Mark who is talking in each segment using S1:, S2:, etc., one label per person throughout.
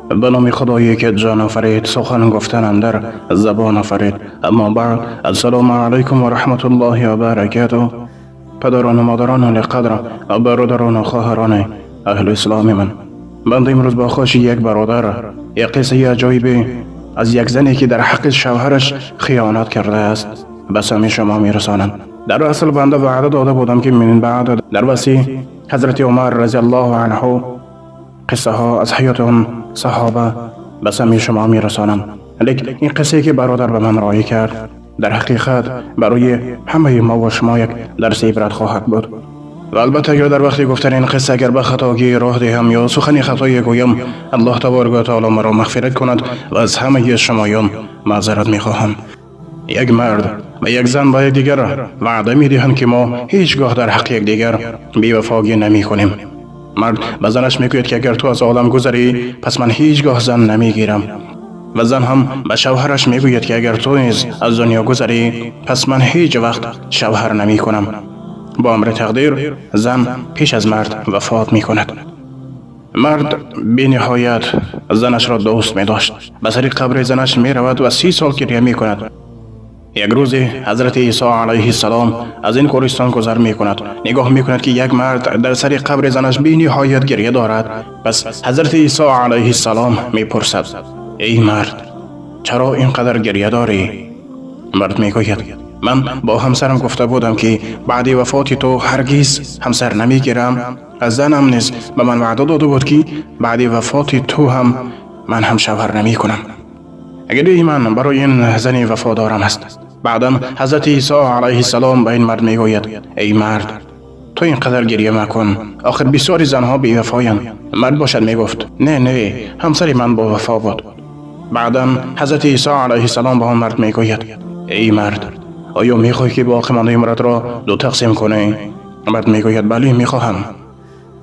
S1: به نام خدایی که جان آفرید، سخن گفتن اندر زبان آفرید. اما بعد، السلام علیکم و رحمت الله و برکاته. پدران و مادران قدر و برادران و خواهران اهل اسلام من، بنده امروز با خوش یک برادر یک قصه عجایبی از یک زنی که در حق شوهرش خیانت کرده است به سمع شما میرسانم. در اصل بنده وعده داده بودم که من بعد در وصی حضرت عمر رضی الله عنه قصه ها از حیات اون صحابه به سمع شما میرسانم، لیکن این قصه که برادر به من رای کرد در حقیقت برای همه ما و شما یک درس عبرت خواهد بود. و البته اگر در وقتی گفتن این قصه اگر به خطاگی راه دهم یا سخنی خطایی گویم، الله تبارک و تعالی مرا مغفرت کند و از همه شمایان معذرت میخواهم. یک مرد و یک زن با یکدیگر وعده میدهند که ما هیچگاه در حق یکدیگر بی‌وفایی نمیکنیم. مرد به زنش میگوید که اگر تو از عالم گذری پس من هیچگاه زن نمیگیرم، و زن هم به شوهرش میگوید که اگر تو نیز از دنیا گذری پس من هیچ وقت شوهر نمی کنم. با امر تقدیر زن پیش از مرد وفات می کند. مرد بی نهایت زنش را دوست می داشت. به سر قبر زنش می رود و 30 سال گریه می کند. یک روزی حضرت عیسی علیه السلام از این کوهستان گذر می کند. نگاه می کند که یک مرد در سر قبر زنش بی نهایت گریه دارد. پس حضرت عیسی علیه السلام می پرسد: ای مرد، چرا اینقدر گریه داری؟ مرد می گوید: من با همسرم گفته بودم که بعد وفات تو هرگز همسر نمیگیرم. از زنم نیز به من وعده داده بود که بعد وفات تو هم من هم شوهر نمی کنم. اگر من برای این زنی وفادارم است. بعدا حضرت عیسی علیه السلام به این مرد می گوید: ای مرد، تو اینقدر گریه مکن، آخر بسیاری زنها بی وفایند. مرد باشد می گفت: نه همسر من با وفا بود. بعدا حضرت عیسی علیه السلام به آن مرد می گوید: ای مرد، آیا میخوای که باقی مانده مرد را دو تقسیم کنی؟ مرد میگوید: بله میخواهم.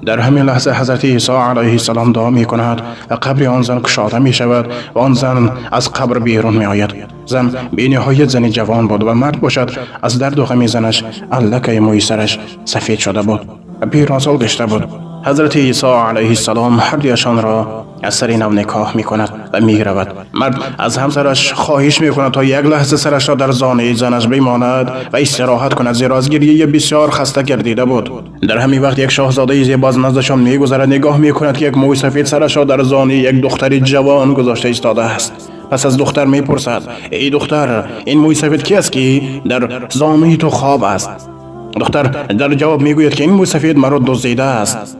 S1: در همین لحظه حضرت عیسی علیه السلام دعا میکند و قبر آن زن گشاده میشود و آن زن از قبر بیرون میآید. زن بی نهایت زنی جوان بود و مرد باشد از درد و غم زنش لکه موی سرش سفید شده بود و پیراسال گشته بود. حضرت عیسی علیه السلام هر دویشان را از سر نو نکاح می کند و می رود. مرد از همسرش خواهش می کند تا یک لحظه سرش را در زانه زنش بماند و استراحت کند، زیرا از گریه بسیار خسته گردیده بود. در همین وقت یک شاهزاده زیبا از نزدشان می گذرد. نگاه می کند که یک موی سفید سرش را در زانه یک دختر جوان گذاشته ایستاده است. پس از دختر می پرسد: ای دختر، این موی سفید کی است که در زانه تو خواب است؟ دختر در جواب می گوید که این موی سفید مرا دزدیده است.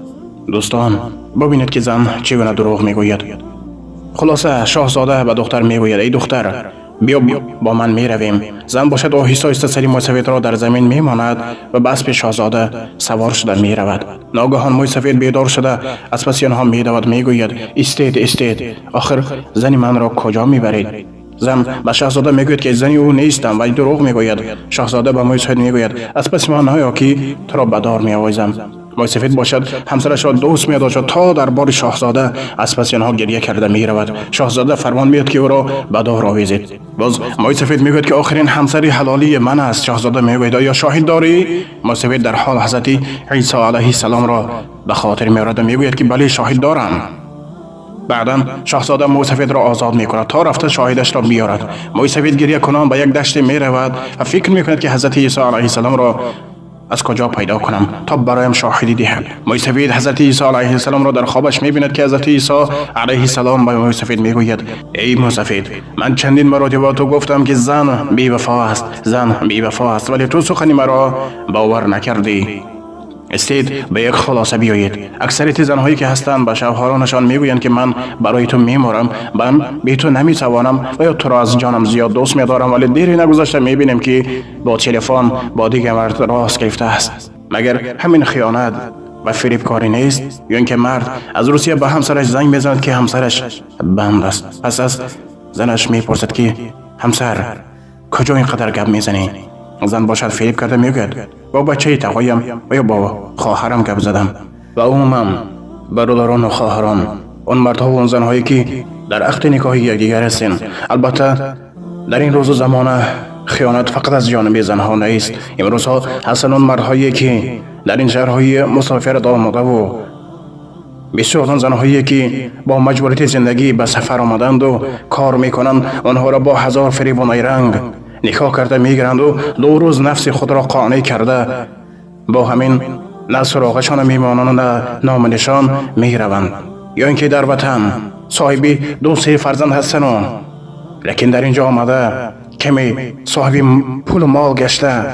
S1: دوستان ببینید که زن چگونه دروغ میگوید. خلاصه شاهزاده به دختر میگوید: ای دختر، بیا با من میرویم. زن باشد آهسته آهسته سری موی سفید را در زمین میماند و به اسب شاهزاده سوار شده میرود. ناگهان موی سفید بیدار شده از پس آنها میدود، میگوید: استید، آخر زن من را کجا میبرید؟ زن به شاهزاده میگوید که زنی او نیستم و دروغ میگوید. شاهزاده به موی سفید میگوید: از پس من نیا که تو را به دار میآویزم. موی سفید باشد همسرش را دوست می‌داشت تا در بار شاهزاده از پس آنها گریه کرده می‌رود. شاهزاده فرمان می‌دهد که او را به دار آویزید. باز موی سفید میگوید که آخرین همسری حلالی من است. شاهزاده میگوید: آیا شاهد داری؟ موی سفید در حال حضرت عیسی علیه السلام را به خاطر می‌آورد و میگوید که بله شاهد دارم. بعدا شاهزاده موی سفید را آزاد می‌کند تا رفته شاهدش را بیارد. موی سفید گریه کنان به یک دشت می‌رود و فکر می‌کند که حضرت عیسی علیه السلام را از کجا پیدا کنم تا برایم شاهدی دهد. موی سفید حضرت عیسی علیه السلام را در خوابش می‌بیند که حضرت عیسی علیه السلام به موی سفید میگوید: ای موی سفید، من چندین مراتب تو گفتم که زن بی وفا است، ولی تو سخنی مرا باور نکردی. استید به یک خلاصه بیایید. اکثریت زنهایی که هستند به شوهرانشان میگویند که من برای تو میمرم، من بی تو نمیتوانم و یا تو را از جانم زیاد دوست میدارم، ولی دیری نگذشته میبینیم که با تلفن با دیگر مرد راست گرفته است. مگر همین خیانت و فریبکاری نیست؟ یا اینکه مرد از روسیه به همسرش زنگ میزند که همسرش بند است. پس از زنش میپرسد که همسر کجا اینقدر گپ میزنی؟ زن باشد فریب کرده میگوید: با بچه تقایم و یا با خواهرم گپ زدم. و عموما برادران و خواهران، اون مردها و اون زنهایی که در عقد نکاحی یکدیگر هستند. البته در این روز و زمانه خیانت فقط از جانب زنها نیست. امروزها هستند اون مردهایی که در این شهرهای مسافرت آمده و بسیار زنهایی که با مجبوریت زندگی به سفر آمدند و کار میکنند، آنها را با هزار فریب و نیرنگ نکاح کرده میگیرند و 2 روز نفس خود را قانع کرده با همین نه سراغشان میمانند نه نام نشان میروند، یا اینکه در وطن صاحبی 2-3 فرزند هستند، لیکن در اینجا آمده کمی صاحب پول و مال گشته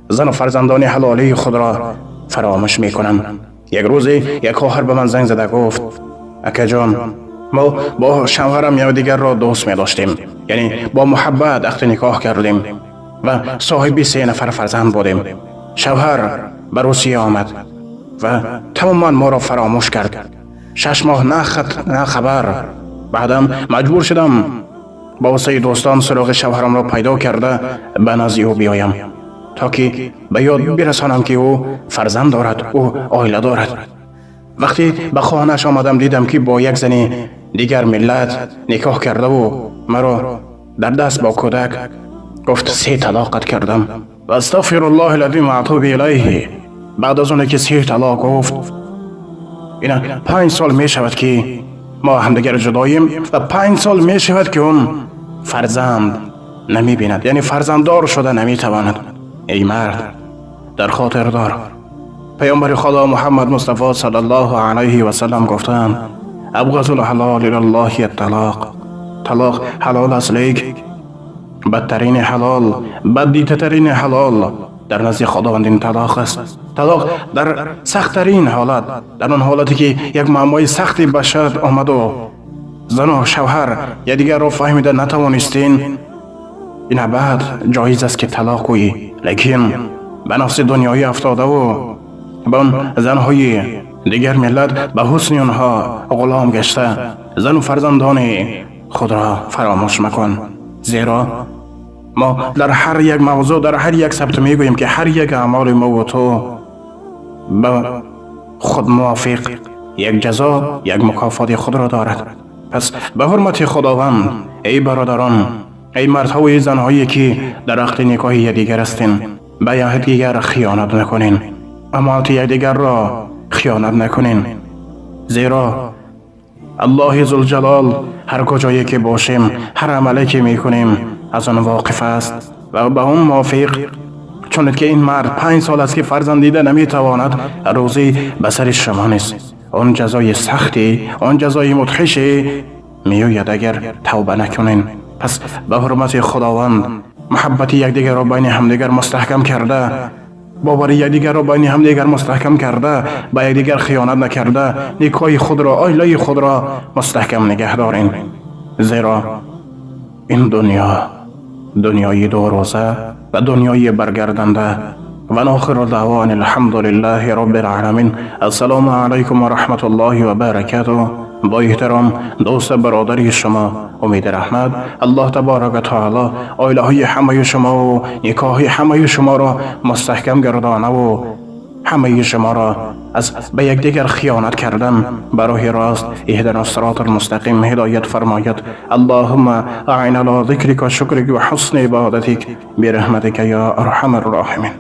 S1: زن و فرزندان حلالی خود را فراموش میکنند. یک روزی یک خواهر به من زنگ زده گفت اکا جان، ما با شوهرم یکدیگر را دوست می داشتیم، یعنی با محبت عقد نکاح کردیم و صاحب 3 نفر فرزند بودیم. شوهر به روسیه آمد و تماما ما را فراموش کرد. 6 ماه نه خط نه خبر. بعدم مجبور شدم با واسه دوستان سراغ شوهرم را پیدا کرده به نزد او بیایم تا که به یاد برسانم که او فرزند دارد، او عائله دارد. وقتی به خانه‌اش آمدم دیدم که با یک زن دیگر ملت نکاح کرده و مرا در دست با کودک گفت 3 طلاقت کردم و استغفر الله العظیم و اتوب الیه. بعد از اون که 3 طلاق گفت، اینا 5 سال می شود که ما همدیگر جداییم و 5 سال می شود که اون فرزند نمی بیند، یعنی فرزنددار شده نمی تواند. ای مرد، در خاطر دار. پیامبر خدا محمد مصطفی صلی الله علیه و سلم گفتند ابغض الحلال الی الله الطلاق. طلاق حلال است، لیک بدترین حلال، بددیدترین حلال در نزد خداوند این طلاق است. طلاق در سختترین حالت، در اون حالتی که یک معمای سختی بشد آمد و زن و شوهر یکدیگر را فهمیده نتوانستین، این بعد جایز است که طلاق گویی. لیکن به نفس دنیایی افتاده و به اون زنهای دیگر ملت به حسن آنها غلام گشته، زن و فرزندان خود را فراموش مکن. زیرا ما در هر یک موضوع، در هر یک سبت میگوییم که هر یک اعمال ما و تو به خود موافق یک جزا، یک مکافات خود را دارد. پس به حرمت خداوند ای برادران، ای مردها و ای زنهایی که در عقد نکاح یکدیگر هستین، به یکدیگر خیانت نکنین، امانت یکدیگر را خیانت نکنین. زیرا الله ذوالجلال هر کجایی که باشیم، هر عملی که میکنیم از آن واقف است و به اون موافق. چون که این مرد 5 سال است که فرزند دیده نمیتواند، روزی به سر شما نیست. آن جزای سختی، آن جزای مدهشی میآید اگر توبه نکنین. پس به حرمت خداوند محبت یکدیگر را بین همدیگر مستحکم کرده، باور یکدیگر را بین همدیگر مستحکم کرده، به یکدیگر خیانت نکرده، نیکوی خود را، عائله خود را مستحکم نگه دارین. زیرا این دنیا دنیای 2 روزه و دنیای برگردنده. و آخر دعوان الحمد لله رب العالمین. السلام علیکم و رحمت الله و برکاته. با احترام دوست برادری شما امید رحمت. الله تبارک و تعالی عائله های همه شما و نکاح همه شما را مستحکم گردانه و همه شما را از به یکدیگر خیانت کردن برای راست اهدنا الصراط المستقیم هدایت فرماید. اللهم اعنا علی ذکرک و شکرک و حسن عبادتک برحمتک یا ارحم الراحمین.